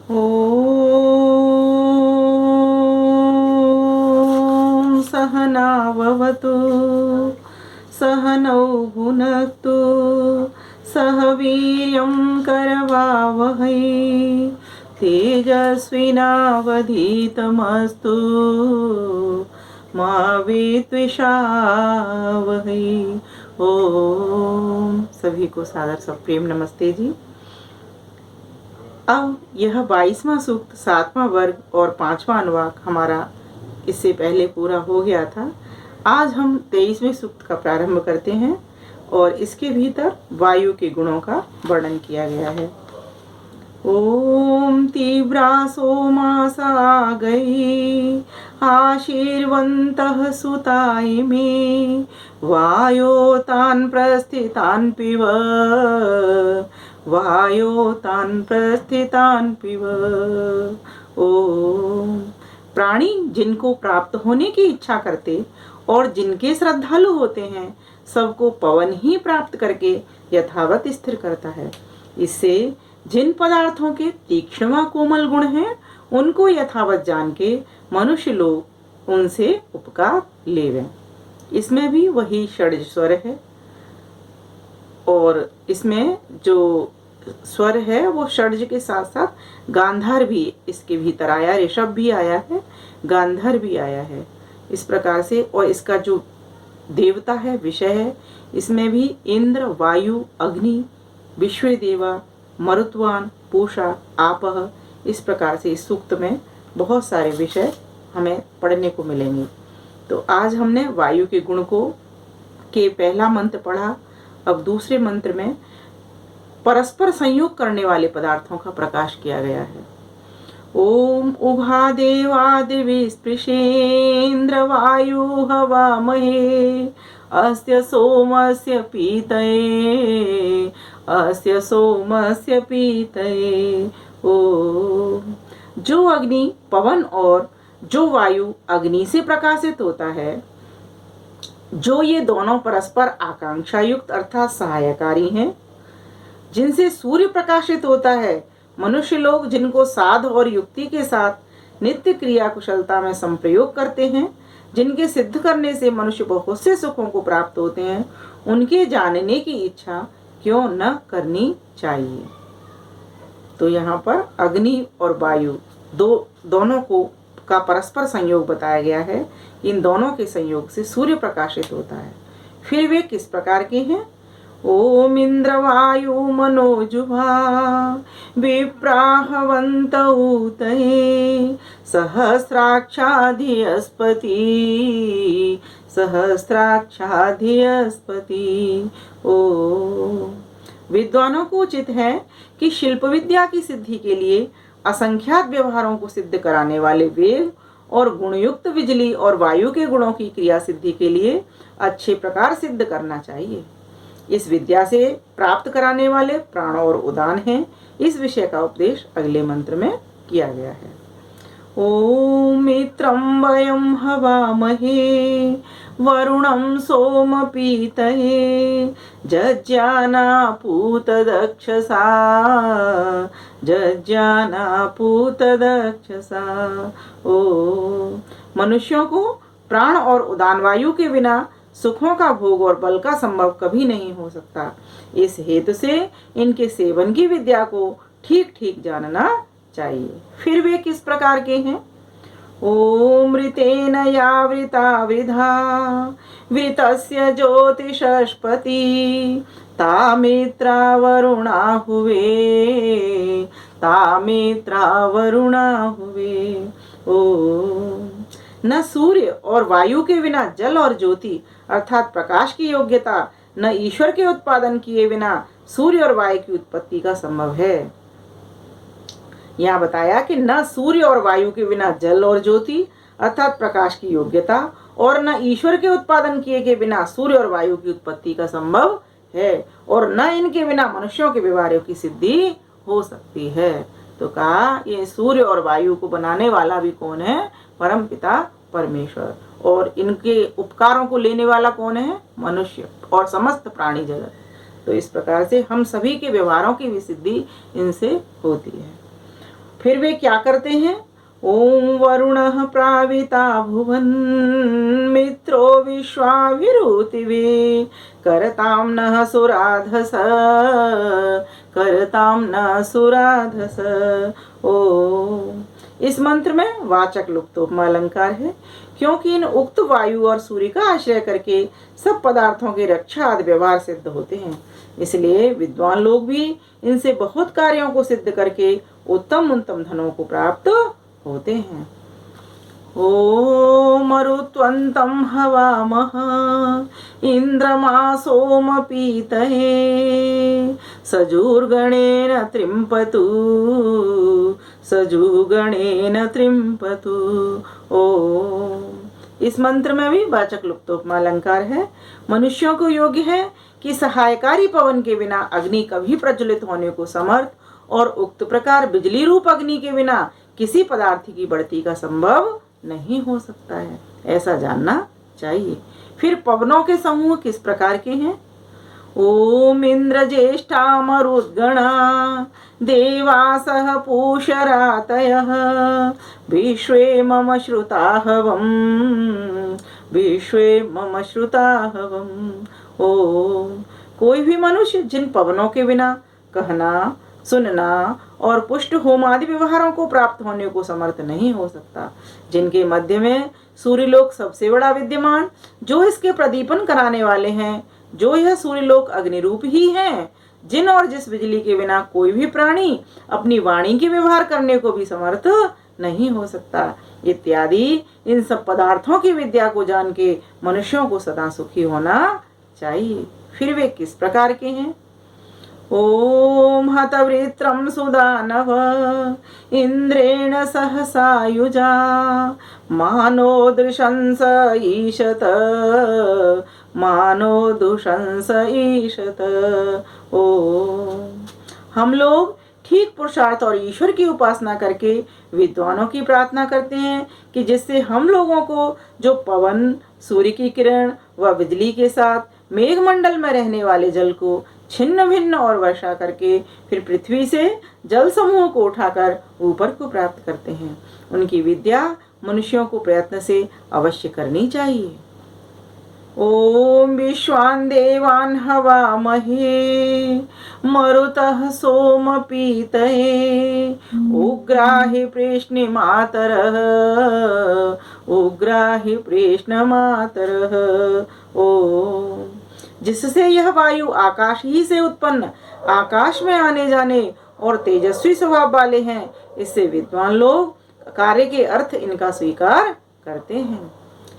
ॐ सहनाववतु सहनौ भुनक्तु सह वीर्यं करवावहै तेजस्विनावधीतमस्तु मा विद्विषावहै। ओम सभी को सादर सप्रेम नमस्ते जी। अब यह 22वां सूक्त 7वां वर्ग और 5वां अनुवाक हमारा इससे पहले पूरा हो गया था। आज हम 23वें सूक्त का प्रारंभ करते हैं और इसके भीतर वायु के गुणों का वर्णन किया गया है। ओम तीव्रा सोमासा गई आशीर्वन्तः सुताय मे वायोतान प्रस्थितान पिब वायोतान प्रस्थितान पिब। ओम प्राणी जिनको प्राप्त होने की इच्छा करते और जिनके श्रद्धालु होते हैं सबको पवन ही प्राप्त करके यथावत स्थिर करता है। इससे जिन पदार्थों के तीक्ष्ण व कोमल गुण हैं उनको यथावत जान के मनुष्य लोग उनसे उपकार लेवें। इसमें भी वही षड्ज स्वर है और इसमें जो स्वर है वो षड्ज के साथ साथ गांधार भी इसके भीतर आया, ऋषभ भी आया है, गांधार भी आया है। इस प्रकार से और इसका जो देवता है विषय है इसमें भी इंद्र, वायु, अग्नि, विश्वदेवा, मरुत्वान, पूषा, आपह, इस प्रकार से इस सूक्त में बहुत सारे विषय हमें पढ़ने को मिलेंगे। तो आज हमने वायु के गुण को के पहला मंत्र पढ़ा। अब दूसरे मंत्र में परस्पर संयोग करने वाले पदार्थों का प्रकाश किया गया है। ओम उभादेवादिवि स्पृशेन्द्र वायु हवामहे अस्य सोमस्य पीतये अस्य सोमस्य पीतये। ओम जो अग्नि पवन और जो वायु अग्नि से प्रकाशित होता है, जो ये दोनों परस्पर आकांक्षा युक्त अर्थात सहायकारी हैं, जिनसे सूर्य प्रकाशित होता है, मनुष्य लोग जिनको साध और युक्ति के साथ नित्य क्रिया कुशलता में संप्रयोग करते हैं, जिनके सिद्ध करने से मनुष्य बहुत से सुखों को प्राप्त होते हैं, उनके जानने की इच्छा क्यों न करनी चाहिए। तो यहाँ पर अग्नि और वायु दोनों को का परस्पर संयोग बताया गया है। इन दोनों के संयोग से सूर्य प्रकाशित होता है। फिर वे किस प्रकार के हैं? ओम इंद्र वायु मनोजुभा विप्राहवंत ऊतये सहस्राक्षाधियस्पति सहस्राक्षाधियस्पति। ओम विद्वानों को उचित है कि शिल्प विद्या की सिद्धि के लिए असंख्यात व्यवहारों को सिद्ध कराने वाले वेग और गुणयुक्त बिजली और वायु के गुणों की क्रिया सिद्धि के लिए अच्छे प्रकार सिद्ध करना चाहिए। इस विद्या से प्राप्त कराने वाले प्राण और उदान हैं। इस विषय का उपदेश अगले मंत्र में किया गया है। ओम मित्रं वयं हवामहे वरुणं सोमपीतये जज्ञानापूत दक्षसा जज्ञानापूत दक्षसा। ओ मनुष्यों को प्राण और उदान वायु के बिना सुखों का भोग और बल का संभव कभी नहीं हो सकता। इस हेतु से इनके सेवन की विद्या को ठीक ठीक जानना चाहिए। फिर वे किस प्रकार के हैं? ओम ऋतेन यावृता वृधा वृतस्य ज्योतिषस्पति तामित्रा वरुणा हुवे तामित्रा वरुणा हुवे। ओम न सूर्य और वायु के बिना जल और ज्योति अर्थात प्रकाश की योग्यता, न ईश्वर के उत्पादन किए बिना सूर्य और वायु की उत्पत्ति का संभव है। यहाँ बताया कि न सूर्य और वायु के बिना जल और ज्योति अर्थात प्रकाश की योग्यता और न ईश्वर के उत्पादन किए के बिना सूर्य और वायु की उत्पत्ति का संभव है और न इनके बिना मनुष्यों के व्यवहारों की सिद्धि हो सकती है। तो कहा ये सूर्य और वायु को बनाने वाला भी कौन है? परम पिता परमेश्वर। और इनके उपकारों को लेने वाला कौन है? मनुष्य और समस्त प्राणी जगत। तो इस प्रकार से हम सभी के व्यवहारों की भी सिद्धि इनसे होती है। फिर वे क्या करते हैं? ओम वरुणः प्राविता भुवन मित्रो विश्वाविरुतिवे करतां नः सुराधस करतां न सुराधस। ओम। इस मंत्र में वाचक् लुप्तोपमा अलंकार है, क्योंकि इन उक्त वायु और सूर्य का आश्रय करके सब पदार्थों की रक्षा आदि व्यवहार सिद्ध होते हैं। इसलिए विद्वान लोग भी इनसे बहुत कार्यों को सिद्ध करके उत्तम उत्तम धनों को प्राप्त होते हैं। ओ मरुत्वन्तं हवामः इंद्रमा सोम पीतये सजूर्गणेन त्रिंपतु सजूगणेन त्रिंपतु। ओम। इस मंत्र में भी वाचक् लुप्तोपमा अलंकार है। मनुष्यों को योग्य है कि सहायकारी पवन के बिना अग्नि कभी प्रज्वलित होने को समर्थ और उक्त प्रकार बिजली रूप अग्नि के बिना किसी पदार्थ की बढ़ती का संभव नहीं हो सकता है, ऐसा जानना चाहिए। फिर पवनों के समूह किस प्रकार के हैं? ओम इंद्र ज्येष्ठा मरुद्गणा देवासः पूषरातयः विश्वे मम श्रुताहवम् विश्वे मम श्रुताहवम्। ओम। कोई भी मनुष्य जिन पवनों के बिना कहना, सुनना और पुष्ट होम आदि व्यवहारों को प्राप्त होने को समर्थ नहीं हो सकता, जिनके मध्य में सूर्यलोक सबसे बड़ा विद्यमान, जो इसके प्रदीपन कराने वाले हैं, जो यह सूर्यलोक अग्निरूप ही है, जिन और जिस बिजली के बिना कोई भी प्राणी अपनी वाणी के व्यवहार करने को भी समर्थ नहीं हो सकता, इत्यादि इन सब पदार्थों की विद्या को जान के मनुष्यों को सदा सुखी होना चाहिए। फिर वे किस प्रकार के हैं? ओम हतवृत्रं सुदानव इंद्रेण सहसायुजा मानो दृशंस ईशत मानो दुशंस ईशत। ओम। हम लोग ठीक पुरुषार्थ और ईश्वर की उपासना करके विद्वानों की प्रार्थना करते हैं कि जिससे हम लोगों को जो पवन, सूर्य की किरण व बिजली के साथ मेघमंडल में रहने वाले जल को छिन्न भिन्न और वर्षा करके फिर पृथ्वी से जल समूह को उठाकर ऊपर को प्राप्त करते हैं, उनकी विद्या मनुष्यों को प्रयत्न से अवश्य करनी चाहिए। ओम विश्वान् देवान् हवामहे मरुतः सोम पीतये उग्राहि प्रेष्णिमातरः उग्राहि प्रेष्णमातरः। ओम। जिससे यह वायु आकाश ही से उत्पन्न, आकाश में आने जाने और तेजस्वी स्वभाव वाले हैं, इससे विद्वान लोग कार्य के अर्थ इनका स्वीकार करते हैं।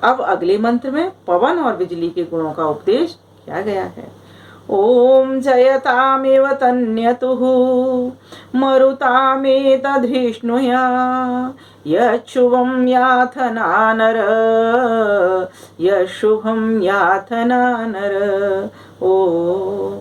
अब अगले मंत्र में पवन और बिजली के गुणों का उपदेश किया गया है। ओम जयतामेव तन्यतुः मरुतामेतधृष्णुया यच्छुभं याथना नर यशुभं याथना नर। ओम।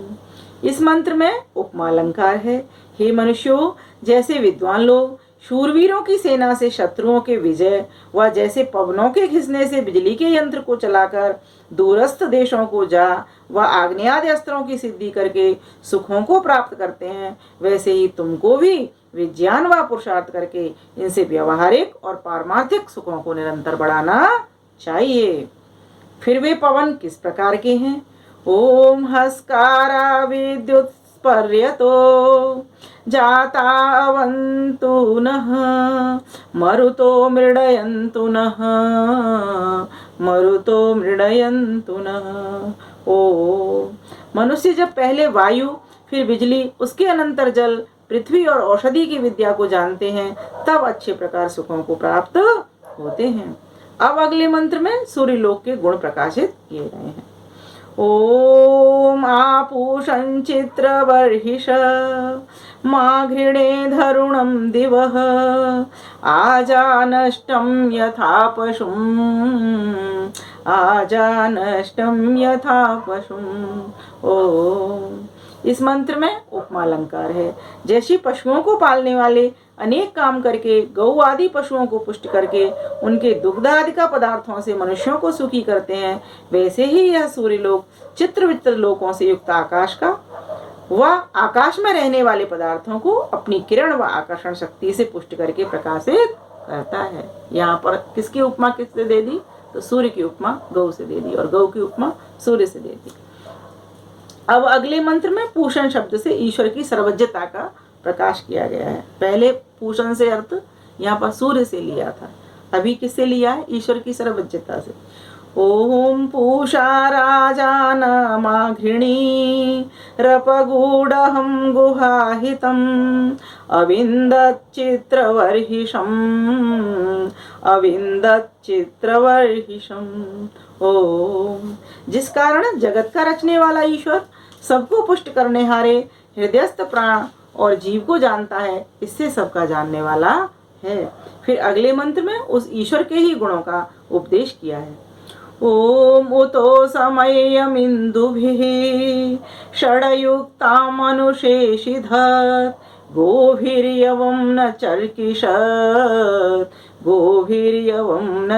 इस मंत्र में उपमा अलंकार है। हे मनुष्यों, जैसे विद्वान लोग शूरवीरों की सेना से शत्रुओं के विजय व जैसे पवनों के खिसने से बिजली के यंत्र को चलाकर दूरस्थ देशों को जा व आग्नेयादि अस्त्रों की सिद्धि करके सुखों को प्राप्त करते हैं, वैसे ही तुमको भी विज्ञान व पुरुषार्थ करके इनसे व्यावहारिक और पारमार्थिक सुखों को निरंतर बढ़ाना चाहिए। फिर वे पवन किस प्रकार के हैं? ओम हस्कारा विद्युत पर्यतो जातावन्तु नः मरुतो मृडयन्तु नः मरुतो मृडयन्तु नः। ओम। मनुष्य जब पहले वायु, फिर बिजली, उसके अनंतर जल, पृथ्वी और औषधि की विद्या को जानते हैं, तब अच्छे प्रकार सुखों को प्राप्त होते हैं। अब अगले मंत्र में सूर्यलोक के गुण प्रकाशित किए गए हैं। ओम आपूषं चित्रबर्हिष माघृणे धरुणं दिवः आजानष्टं यथा पशुम् आजानष्टं यथा पशुम्। ओम। इस मंत्र में उपमा अलंकार है। जैसे पशुओं को पालने वाले अनेक काम करके गौ आदि पशुओं को पुष्ट करके उनके दुग्ध आदि का पदार्थों से मनुष्यों को सुखी करते हैं, वैसे ही यह सूर्यलोक चित्र विचित्र लोकों से युक्त आकाश का वह आकाश में रहने वाले पदार्थों को अपनी किरण व आकर्षण शक्ति से पुष्ट करके प्रकाशित करता है। यहाँ पर किसकी उपमा किससे दे दी? तो सूर्य की उपमा गौ से दे दी और गौ की उपमा सूर्य से दे दी। अब अगले मंत्र में पूषण शब्द से ईश्वर की सर्वज्ञता का प्रकाश किया गया है। पहले पूषण से अर्थ यहाँ पर सूर्य से लिया था, अभी किससे लिया है? ईश्वर की सर्वज्ञता से। ओम पूषा राजानमाघृणी रपगूढ़हं गुहाहितम् अविन्दच्चित्रवर्हिषम्। ओम, जिस कारण जगत का रचने वाला ईश्वर सबको पुष्ट करने हारे हृदयस्थ प्राण और जीव को जानता है, इससे सबका जानने वाला है। फिर अगले मंत्र में उस ईश्वर के ही गुणों का उपदेश किया है। ओम उतो समयमिन्दुभिः षडयुक्तामनुशेषिधत् गोभिर्यवं न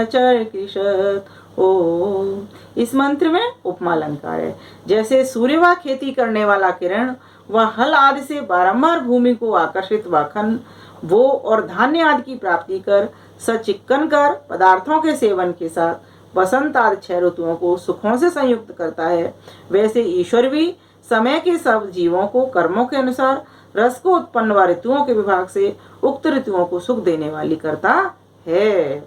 चर्किषत्। ओम, इस मंत्र में उपमा अलंकार है। जैसे सूर्य व खेती करने वाला किरण व हल आदि से बारंबार भूमि को आकर्षित व खन वो और धान्य आदि की प्राप्ति कर सचिक्कन कर पदार्थों के सेवन के साथ बसंत आदि 6 ऋतुओं को सुखों से संयुक्त करता है, वैसे ईश्वर भी समय के सब जीवों को कर्मों के अनुसार रस को उत्पन्न व ऋतुओं के विभाग से उक्त ऋतुओं को सुख देने वाली करता है।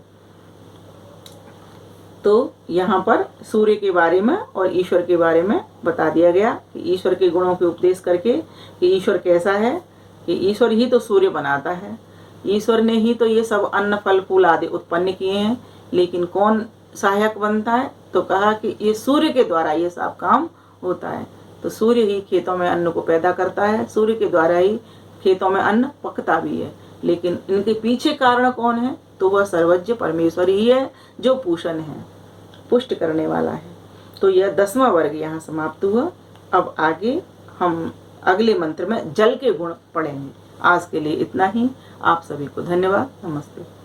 तो यहाँ पर सूर्य के बारे में और ईश्वर के बारे में बता दिया गया कि ईश्वर के गुणों के उपदेश करके कि ईश्वर कैसा है, कि ईश्वर ही तो सूर्य बनाता है, ईश्वर ने ही तो ये सब अन्न फल फूल आदि उत्पन्न किए हैं, लेकिन कौन सहायक बनता है? तो कहा कि ये सूर्य के द्वारा ये सब काम होता है। तो सूर्य ही खेतों में अन्न को पैदा करता है, सूर्य के द्वारा ही खेतों में अन्न पकता भी है, लेकिन इनके पीछे कारण कौन है? तो वह सर्वज्ञ परमेश्वर ही है जो पूषण है, पुष्ट करने वाला है। तो यह 10वां वर्ग यहाँ समाप्त हुआ। अब आगे हम अगले मंत्र में जल के गुण पढ़ेंगे। आज के लिए इतना ही। आप सभी को धन्यवाद। नमस्ते।